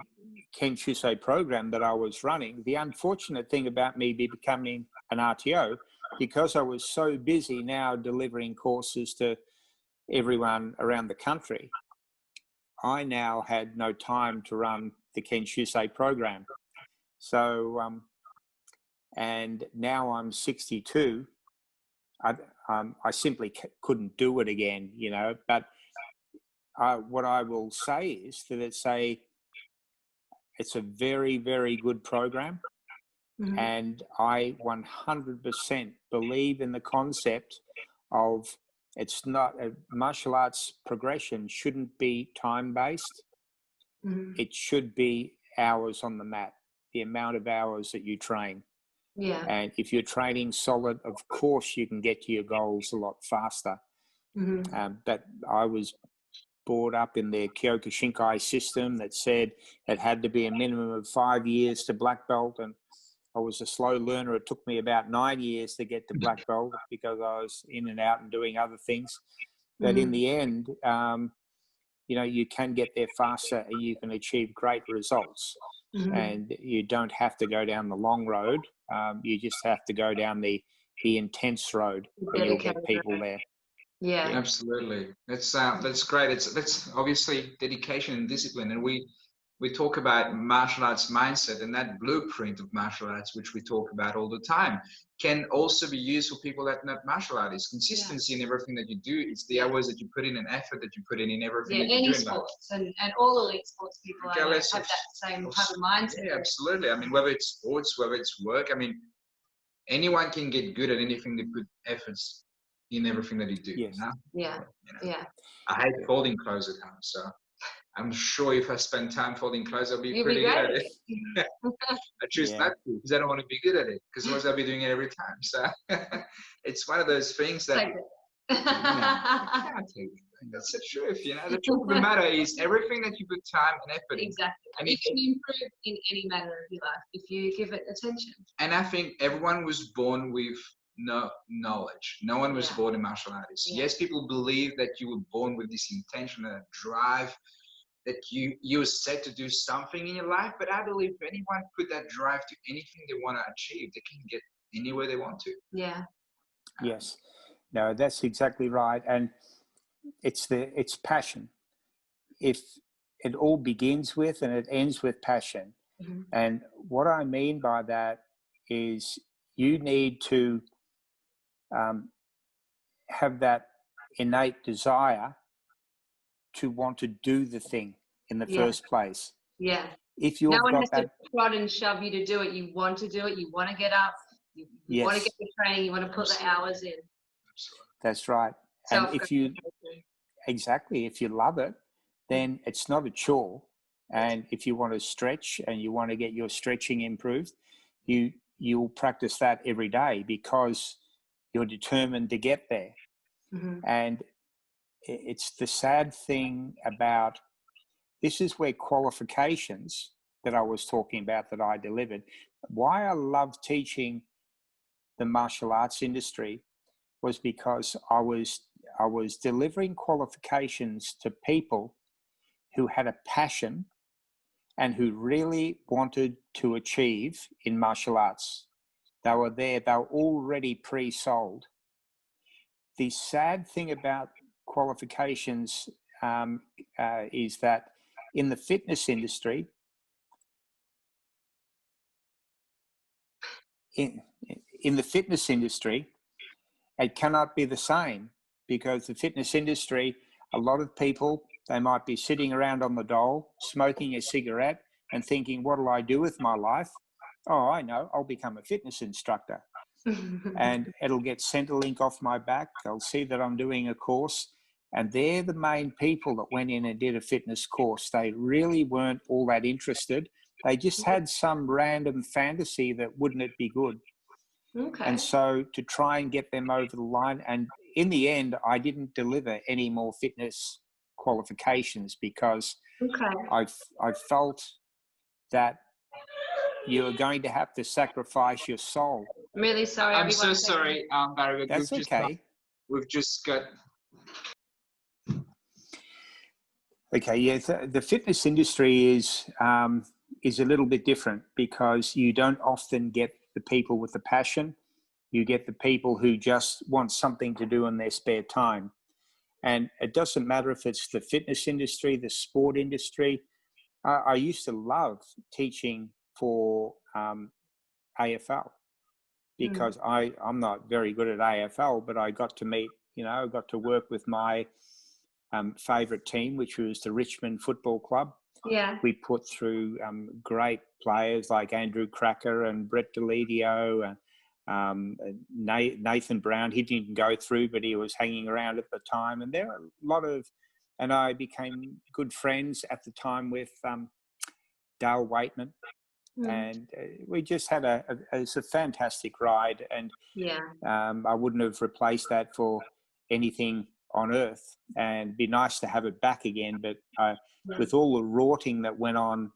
Ken Shusei program that I was running, the unfortunate thing about me becoming an RTO, because I was so busy now delivering courses to everyone around the country, I now had no time to run the Ken Shusei program. So, and now I'm 62. I simply couldn't do it again, you know. But what I will say is that it's a very, very good program. And I 100% believe in the concept of it's not a martial arts progression shouldn't be time-based. It should be hours on the mat, the amount of hours that you train. Yeah. And if you're training solid, of course you can get to your goals a lot faster. But I was brought up in the Kyokushinkai system that said it had to be a minimum of 5 years to black belt, and I was a slow learner. It took me about 9 years to get to black belt because I was in and out and doing other things. But in the end, you know, you can get there faster and you can achieve great results. And you don't have to go down the long road. You just have to go down the intense road, and you'll get people there. Yeah, absolutely. That's great. That's obviously dedication and discipline, and we talk about martial arts mindset, and that blueprint of martial arts, which we talk about all the time, can also be used for people that are not martial artists. Consistency in everything that you do. It's the hours that you put in and effort that you put in everything that you do. Any sports and all elite sports people have that same type of mindset. Yeah, absolutely. I mean, whether it's sports, whether it's work, I mean, anyone can get good at anything they put efforts in everything that you do. Yes. You know? Yeah. I hate folding clothes at home, so I'm sure if I spend time folding clothes, I'll be pretty good at it. I choose not to because I don't want to be good at it, because otherwise I'll be doing it every time. So it's one of those things that that's the truth. You know, the truth of the matter is everything that you put time and effort in. Exactly. And you can improve in any matter of your life if you give it attention. And I think everyone was born with no knowledge. No one was born a martial artist. Yes, people believe that you were born with this intention and drive, that you were set to do something in your life. But I believe if anyone put that drive to anything they want to achieve, they can get anywhere they want to. Yeah. Yes. No, that's exactly right. And it's passion. If it all begins with and it ends with passion. And what I mean by that is you need to have that innate desire to want to do the thing in the Yeah. first place. Yeah. If No you've one got has that, to prod and shove you to do it. You want to do it. You want to get up. You want to yes, get the training. You want to put the hours in. that's right. And if you, Self-gratification. exactly, if you love it, then it's not a chore. And if you want to stretch and you want to get your stretching improved, you'll practice that every day because you're determined to get there. Mhm. And it's the sad thing about, this is where qualifications that I was talking about that I delivered, why I love teaching the martial arts industry was because I was delivering qualifications to people who had a passion and who really wanted to achieve in martial arts. They were there, they were already pre-sold. The sad thing about qualifications is that in the fitness industry, in the fitness industry, it cannot be the same, because the fitness industry, a lot of people, they might be sitting around on the dole, smoking a cigarette and thinking, what'll I do with my life? Oh, I know, I'll become a fitness instructor. And it'll get Centrelink off my back. They'll see that I'm doing a course. And they're the main people that went in and did a fitness course. They really weren't all that interested. They just had some random fantasy that wouldn't it be good? Okay. And so to try and get them over the line, and in the end, I didn't deliver any more fitness qualifications because Okay. I felt that you're going to have to sacrifice your soul. I'm really sorry. I'm so everyone. sorry, Barry. That's okay. We've just got. Okay, yeah, the fitness industry is a little bit different because you don't often get the people with the passion. You get the people who just want something to do in their spare time. And it doesn't matter if it's the fitness industry, the sport industry. I used to love teaching for AFL because I'm not very good at AFL, but I got to meet, I got to work with my favourite team, which was the Richmond Football Club. Yeah. We put through great players like Andrew Cracker and Brett Deledio and Nathan Brown. He didn't go through, but he was hanging around at the time. And there are a lot of, and I became good friends at the time with Dale Waitman. And we just had it's a fantastic ride. And yeah, I wouldn't have replaced that for anything on earth, and be nice to have it back again. But with all the rorting that went on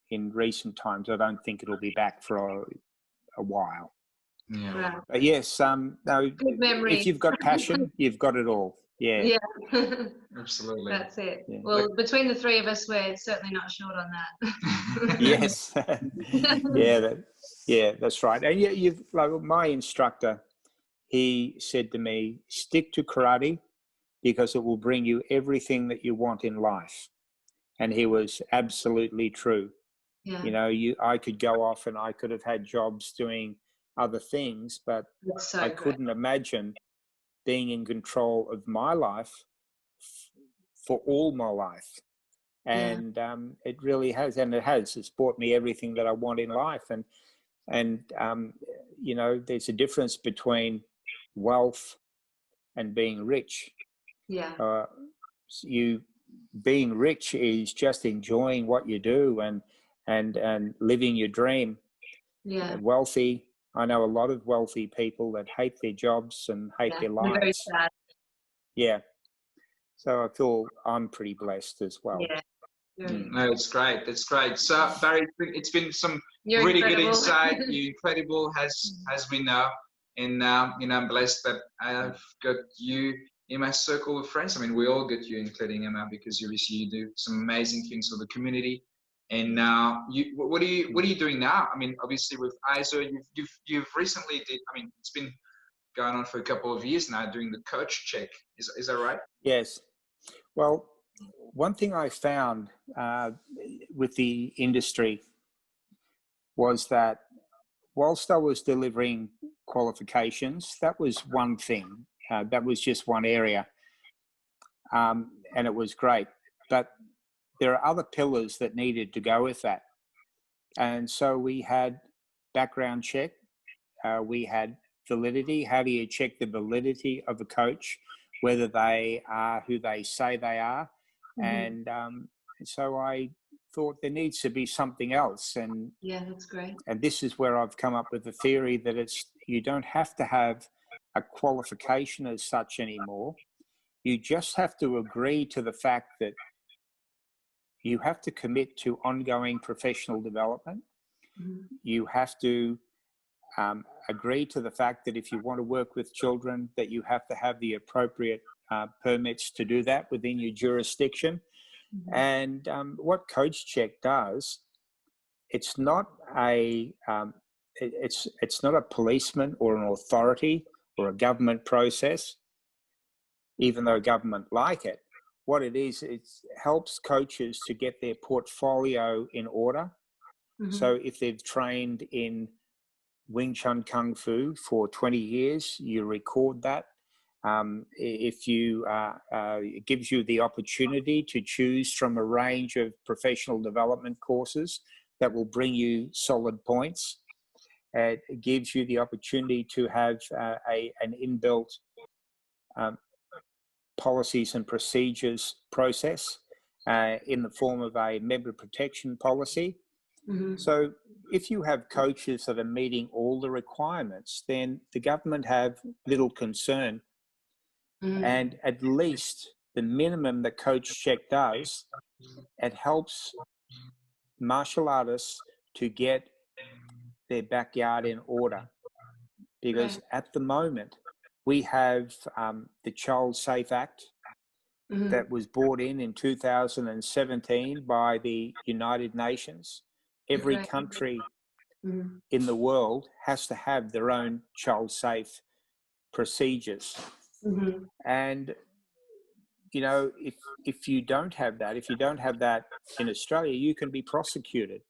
in recent times, I don't think it'll be back for a while. Yeah. But yes, no, good memory. if you've got passion, you've got it all. Yeah. Yeah. Absolutely. That's it. Yeah. Well, between the three of us, we're certainly not short on that. Yes. Yeah, that's right. And you've like my instructor, he said to me, stick to karate because it will bring you everything that you want in life. And he was absolutely true. Yeah. I could go off and I could have had jobs doing other things, but So I couldn't imagine being in control of my life for all my life. And it really has, and it has. It's brought me everything that I want in life. And there's a difference between wealth and being rich. Yeah. Being rich is just enjoying what you do and living your dream. Yeah. Wealthy, I know a lot of wealthy people that hate their jobs and hate their lives. Very sad. Yeah. So I feel I'm pretty blessed as well. Yeah. No, it's great. It's great. So Barry, it's been some You're really incredible. good insight. You're incredible, as we know, and I'm blessed that I've got you in my circle of friends. I mean, we all got you, including Emma, because you do some amazing things for the community. And what are you doing now? I mean, obviously with ISO, you've recently did. I mean, it's been going on for a couple of years now, doing the coach check. Is that right? Yes. Well, one thing I found with the industry was that whilst I was delivering qualifications, that was one thing. That was just one area. and it was great. But there are other pillars that needed to go with that. And so we had background check, we had validity. How do you check the validity of a coach, whether they are who they say they are? And so I thought there needs to be something else. And yeah, that's great. And this is where I've come up with the theory that you don't have to have a qualification as such anymore. You just have to agree to the fact that you have to commit to ongoing professional development. You have to agree to the fact that if you want to work with children, that you have to have the appropriate permits to do that within your jurisdiction. And what Coach Check does, it's not it's not a policeman or an authority or a government process, even though government like it. What it is, it helps coaches to get their portfolio in order. So if they've trained in Wing Chun Kung Fu for 20 years, you record that. If you it gives you the opportunity to choose from a range of professional development courses that will bring you solid points. It gives you the opportunity to have an inbuilt policies and procedures process in the form of a member protection policy. So if you have coaches that are meeting all the requirements, then the government have little concern. And at least the minimum that Coach Check does, it helps martial artists to get their backyard in order. Because at the moment, we have the Child Safe Act that was brought in 2017 by the United Nations. Every country in the world has to have their own child safe procedures. And, you know, if you don't have that, in Australia, you can be prosecuted.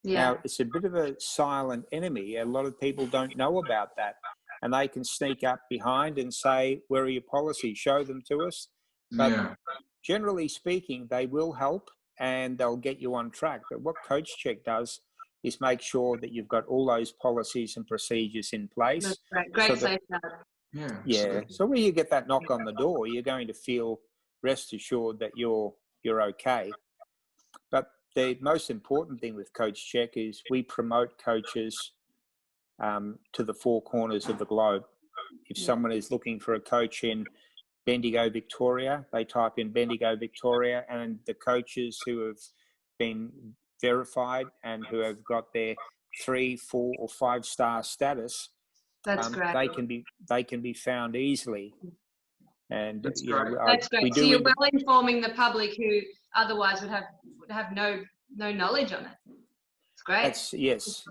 Now, it's a bit of a silent enemy. A lot of people don't know about that. And they can sneak up behind and say, where are your policies? Show them to us. But generally speaking, they will help and they'll get you on track. But what Coach Check does is make sure that you've got all those policies and procedures in place. That's right. Great safeguard. Yeah. So when you get that knock on the door, you're going to feel rest assured that you're okay. But the most important thing with Coach Check is we promote coaches to the four corners of the globe. If someone is looking for a coach in Bendigo, Victoria, they type in Bendigo, Victoria, and the coaches who have been verified and who have got their 3, 4, or 5-star status, that's great. They can be found easily. And that's great. That's great. So you're well informing the public who otherwise would have no knowledge on it. It's great. Yes,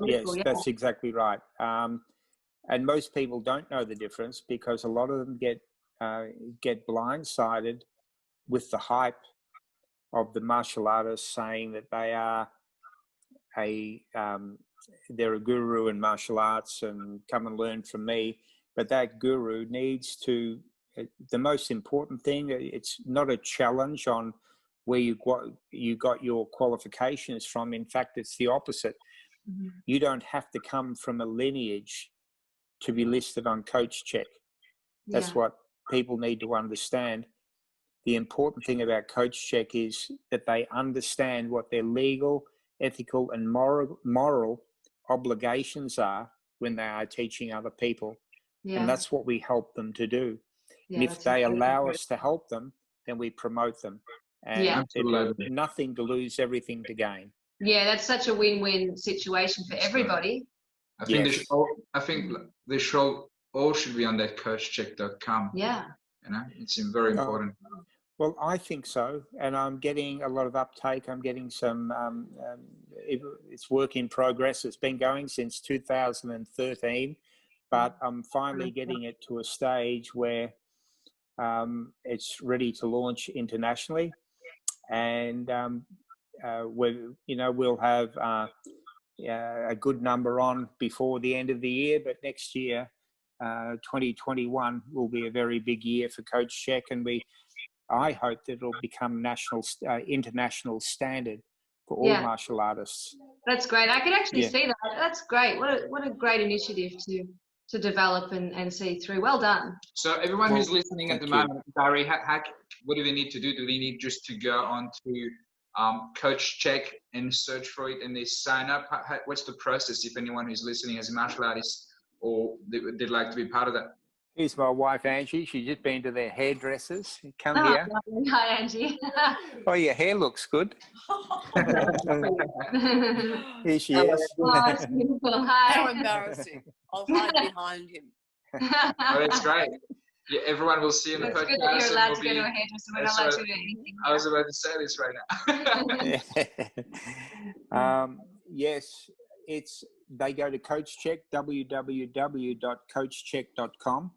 that's exactly right. And most people don't know the difference because a lot of them get blindsided with the hype of the martial artists saying that they are they're a guru in martial arts and come and learn from me. But that guru needs to, the most important thing, it's not a challenge on where you got your qualifications from. In fact, it's the opposite. You don't have to come from a lineage to be listed on Coach Check. That's what people need to understand. The important thing about Coach Check is that they understand what their legal, ethical, and moral obligations are when they are teaching other people. And that's what we help them to do. And if they allow us to help them, then we promote them. And nothing to lose, everything to gain. Yeah, that's such a win-win situation for everybody. I think they all should be on that coachcheck.com. Yeah. You know, it's very important. Well, I think so, and I'm getting a lot of uptake. I'm getting some. It's work in progress. It's been going since 2013, but I'm finally getting it to a stage where it's ready to launch internationally, and we'll have a good number on before the end of the year. But next year, 2021, will be a very big year for Coach Check, and I hope that it'll become international standard for all martial artists. That's great. I can actually Yeah. see that. That's great. What a great initiative to develop and see through. Well done. So everyone who's listening at the moment, Barry, what do they need to do? Do they need just to go on to Coach Check and search for it and they sign up? What's the process if anyone who's listening as a martial artist or they'd like to be part of that? Here's my wife, Angie. She's just been to their hairdressers. Come Oh, here. lovely. Hi, Angie. Oh, your hair looks good. Here she Oh, is. it's beautiful. Hi. How embarrassing. I'll hide behind him. Oh, that's great. Yeah, everyone will see in the It's podcast. good that you're allowed and to go to a hairdresser. We're That's not allowed right. to do anything. I was about to say this right now. Yes, they go to Coach Check, www.coachcheck.com.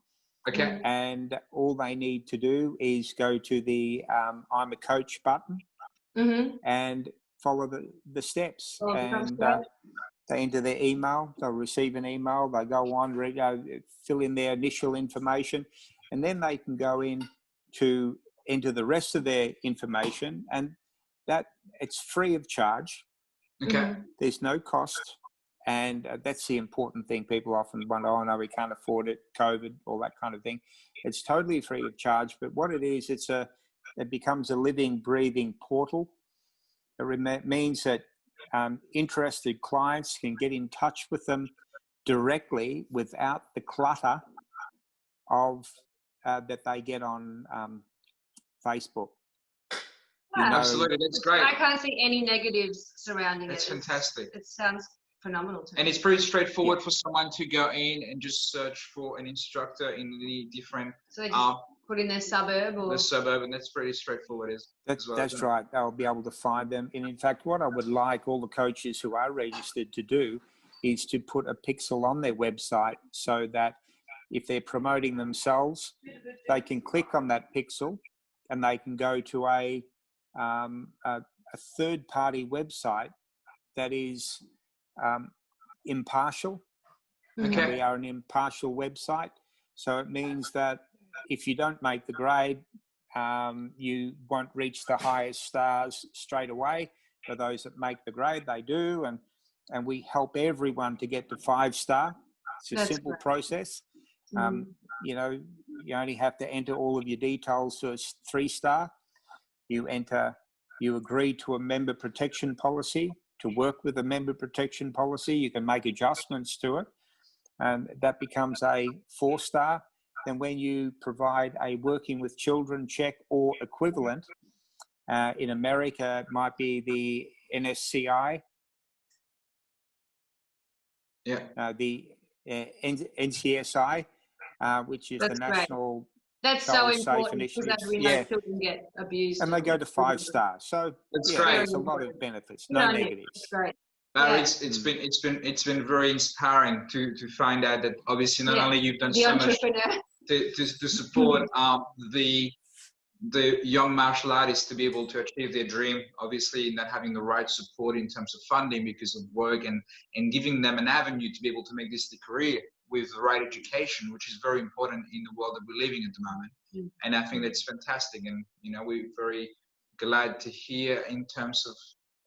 Okay. And all they need to do is go to the I'm a coach button and follow the steps. And they enter their email, they'll receive an email, they go on, fill in their initial information, and then they can go in to enter the rest of their information, and that it's free of charge. Okay. There's no cost. And that's the important thing. People often wonder, oh, no, we can't afford it, COVID, all that kind of thing. It's totally free of charge. But what it is, it becomes a living, breathing portal. It means that interested clients can get in touch with them directly without the clutter of that they get on Facebook. Yeah. Absolutely, that's great. I can't see any negatives surrounding That's it. fantastic. It sounds phenomenal to me. And it's pretty straightforward for someone to go in and just search for an instructor in the different So they just put in their suburb or the suburb, and that's pretty straightforward. That's right. They'll be able to find them. And in fact, what I would like all the coaches who are registered to do is to put a pixel on their website so that if they're promoting themselves, they can click on that pixel and they can go to a third-party website that is impartial. Okay. We are an impartial website. So it means that if you don't make the grade, you won't reach the highest stars straight away. For those that make the grade, they do. And we help everyone to get to 5-star. It's a simple process. You know, you only have to enter all of your details to a 3-star. You agree to a member protection policy, to work with a member protection policy. You can make adjustments to it, and that becomes a 4-star. Then when you provide a working with children check or equivalent, in America, it might be the NSCI, the NCSI, which is the National That's so Child Safe important Initiative. because we know children get abused. And they go to 5-star. So that's great. There's a lot of benefits, no negatives. That's great. Barry, it's been very inspiring to find out that obviously not only you've done so much to support the young martial artists to be able to achieve their dream, obviously not having the right support in terms of funding because of work and giving them an avenue to be able to make this the career with the right education, which is very important in the world that we're living at the moment. And I think that's fantastic. And, you know, we're very glad to hear in terms of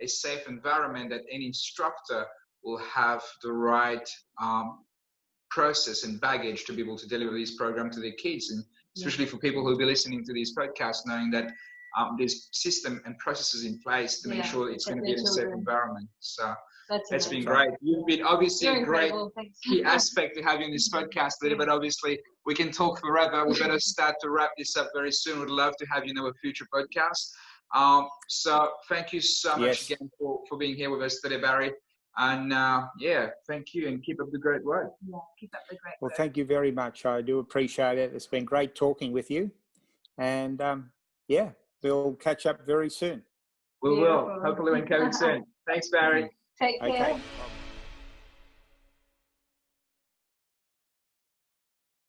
a safe environment that any instructor will have the right process and baggage to be able to deliver this program to their kids. And especially for people who will be listening to these podcasts, knowing that there's system and processes in place to make sure it's going to be in a safe environment. So that's been great. You've been obviously a great key aspect to having this podcast today, but obviously we can talk forever. We better start to wrap this up very soon. We'd love to have you in our future podcast. So thank you so much again for being here with us today, Barry. And thank you, and keep up the great work. Yeah, keep up the great work. Well, thank you very much. I do appreciate it. It's been great talking with you. And we'll catch up very soon. We will. Hopefully we're coming soon. Thanks, Barry. Take care. Okay.